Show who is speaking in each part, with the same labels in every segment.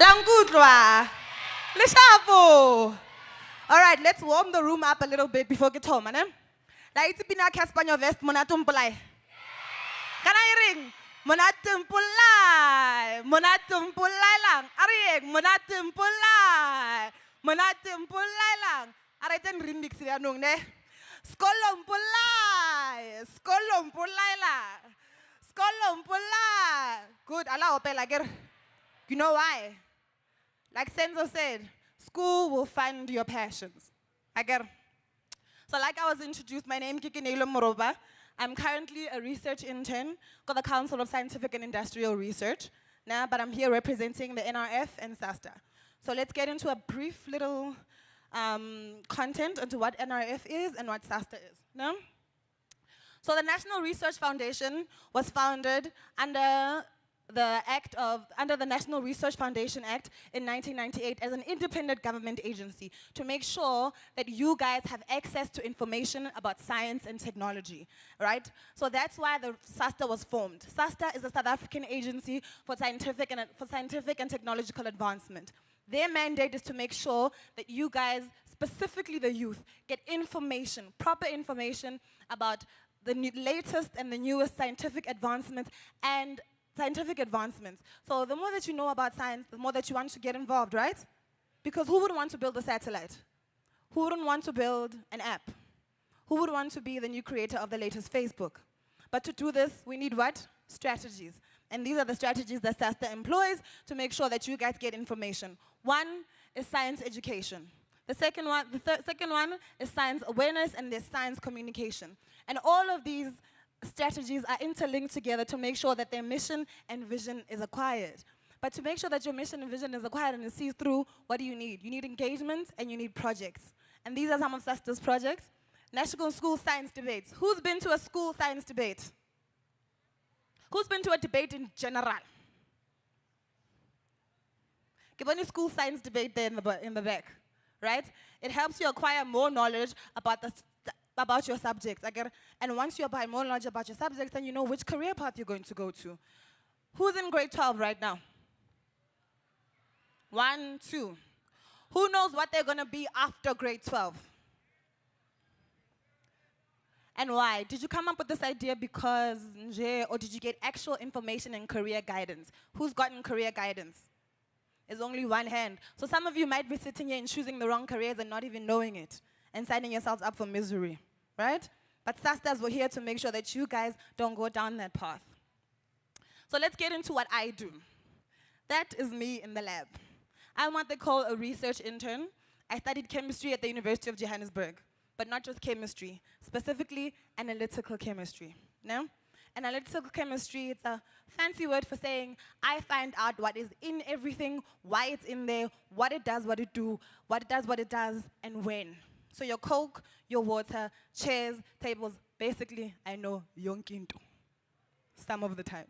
Speaker 1: Langutwa. Leshapo. All right, let's warm the room up a little bit before we get home, man. La itse pina Caspanyo vest monatumpulai. Can I ring? Monatumpulai. Monatumpulai lang. Arieg monatumpulai. Monatumpulai lang. Ariten remix ya nung ne. Skolompulai. Skolompulai la. Skolompulai. Good, Allah opela ger. You know why? Like Senzo said, school will fund your passions. So like I was introduced, my name is Keneilwe Moropa. I'm currently a research intern for the Council of Scientific and Industrial Research. Now, but I'm here representing the NRF and SAASTA. So let's get into a brief little content into what NRF is and what SAASTA is. No? So the National Research Foundation was founded under the National Research Foundation Act in 1998 as an independent government agency to make sure that you guys have access to information about science and technology, right? So that's why the SAASTA was formed. SAASTA is a South African agency for scientific and technological advancement. Their mandate is to make sure that you guys, specifically the youth, get information, proper information about the latest and the newest scientific advancements. So the more that you know about science, the more that you want to get involved, right? Because who wouldn't want to build a satellite? Who wouldn't want to build an app? Who would want to be the new creator of the latest Facebook? But to do this, we need what? Strategies. And these are the strategies that SAASTA employs to make sure that you guys get information. One is science education. The second one is science awareness, and there's science communication. And all of these strategies are interlinked together to make sure that their mission and vision is acquired. But to make sure that your mission and vision is acquired and is sees through, what do you need? You need engagement and you need projects. And these are some of SAASTA's projects. National School Science Debates. Who's been to a school science debate? Who's been to a debate in general? Give any school science debate there in the back, right? It helps you acquire more knowledge about your subjects. And once you acquire more knowledge about your subjects, then you know which career path you're going to go to. Who's in grade 12 right now? 1, 2. Who knows what they're going to be after grade 12? And why? Did you come up with this idea because, or did you get actual information and career guidance? Who's gotten career guidance? There's only one hand. So some of you might be sitting here and choosing the wrong careers and not even knowing it, and signing yourselves up for misery, right? But SAASTAs were here to make sure that you guys don't go down that path. So let's get into what I do. That is me in the lab. I'm what they call a research intern. I studied chemistry at the University of Johannesburg, but not just chemistry, specifically analytical chemistry. No? Analytical chemistry, it's a fancy word for saying I find out what is in everything, why it's in there, what it does, what it does, and when. So your Coke, your water, chairs, tables, basically, I know yonkinto. Some of the time.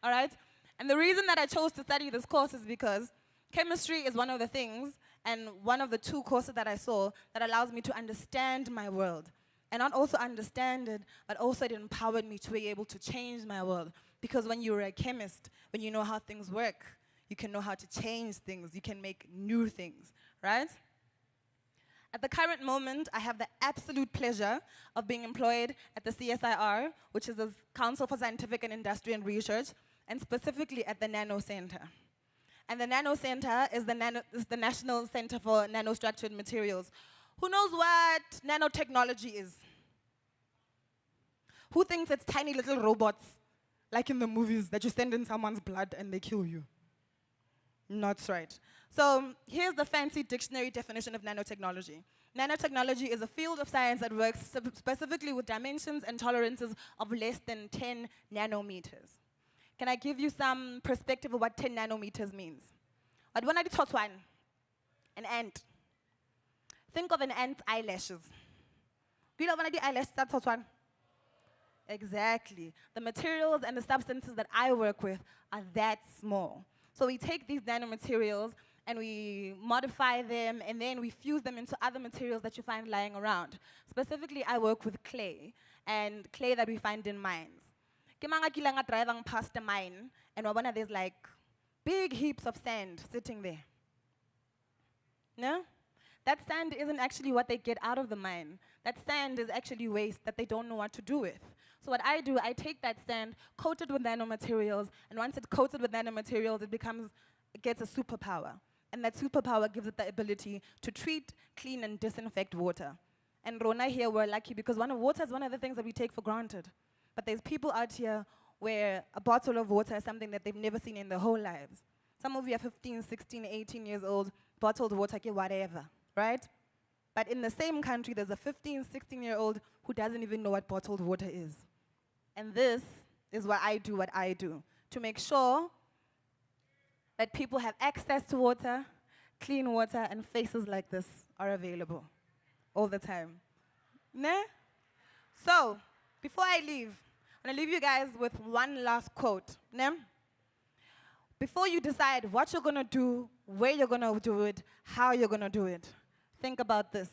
Speaker 1: All right? And the reason that I chose to study this course is because chemistry is one of the things and one of the 2 courses that I saw that allows me to understand my world. And not also understand it, but also it empowered me to be able to change my world. Because when you're a chemist, when you know how things work, you can know how to change things. You can make new things, right? At the current moment, I have the absolute pleasure of being employed at the CSIR, which is the Council for Scientific and Industrial Research, and specifically at the Nano Center. And the Nano Center is the National Center for Nanostructured Materials. Who knows what nanotechnology is? Who thinks it's tiny little robots, like in the movies, that you send in someone's blood and they kill you? Not right. So here's the fancy dictionary definition of nanotechnology. Nanotechnology is a field of science that works specifically with dimensions and tolerances of less than 10 nanometers. Can I give you some perspective of what 10 nanometers means? But when I did one, an ant. Think of an ant's eyelashes. Do you know when I do eyelashes? That's one. Exactly. The materials and the substances that I work with are that small. So we take these nanomaterials and we modify them, and then we fuse them into other materials that you find lying around. Specifically, I work with clay, and clay that we find in mines. Ke manga kilanga driving past a mine, and wabona there's like big heaps of sand sitting there. No? That sand isn't actually what they get out of the mine. That sand is actually waste that they don't know what to do with. So what I do, I take that sand, coat it with nanomaterials, and once it's coated with nanomaterials, it gets a superpower. And that superpower gives it the ability to treat, clean, and disinfect water. And Rona here, we're lucky because water is one of the things that we take for granted. But there's people out here where a bottle of water is something that they've never seen in their whole lives. Some of you are 15, 16, 18 years old, bottled water, whatever, right? But in the same country, there's a 15, 16-year-old who doesn't even know what bottled water is. And this is what I do, to make sure that people have access to water, clean water, and faces like this are available all the time. Ne? So, before I leave, I'm gonna leave you guys with one last quote. Ne? Before you decide what you're gonna do, where you're gonna do it, how you're gonna do it, think about this.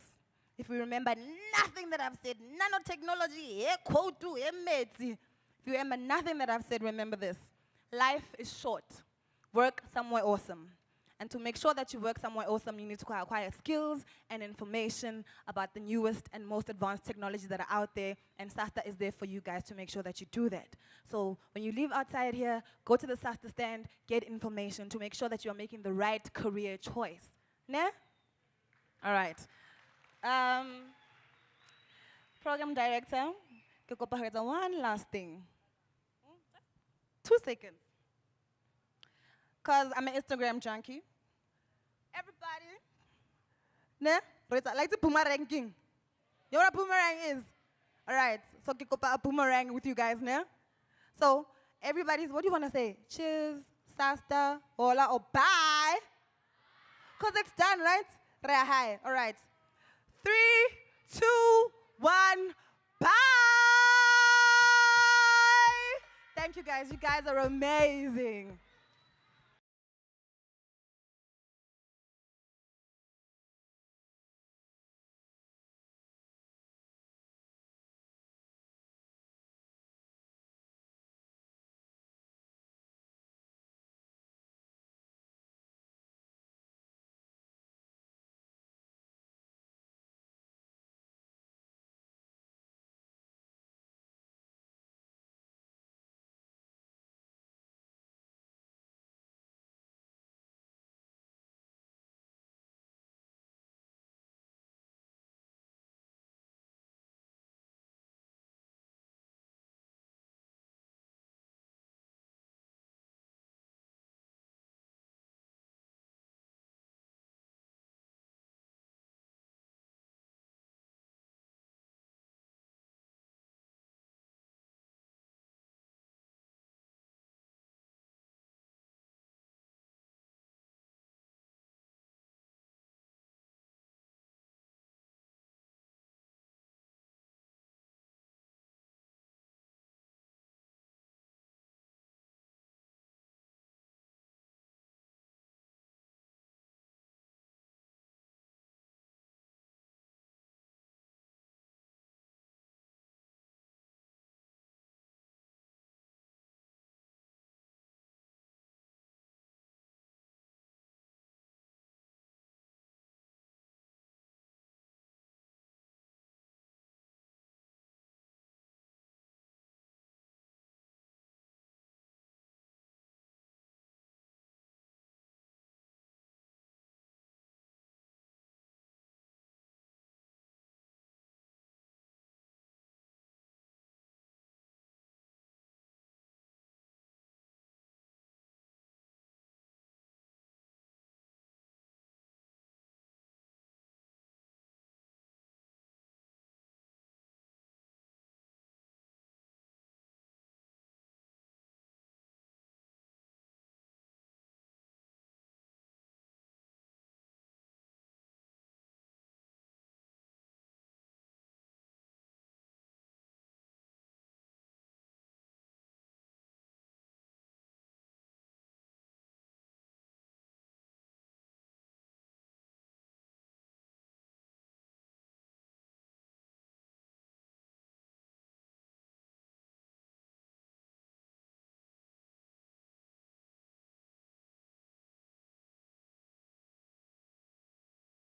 Speaker 1: If you remember nothing that I've said, nanotechnology, if you remember nothing that I've said, remember this. Life is short. Work somewhere awesome. And to make sure that you work somewhere awesome, you need to acquire skills and information about the newest and most advanced technologies that are out there, and SAASTA is there for you guys to make sure that you do that. So when you leave outside here, go to the SAASTA stand, get information to make sure that you're making the right career choice. Ne? All right. Program director, one last thing. 2 seconds. Because I'm an Instagram junkie. Everybody, ne? Like the boomerang king. You know what a boomerang is? All right, so a boomerang with you guys, ne? So, everybody's, what do you want to say? Cheers, SAASTA, hola, or bye? Because it's done, right? Hi, all right. 3, 2, 1, bye! Thank you guys are amazing.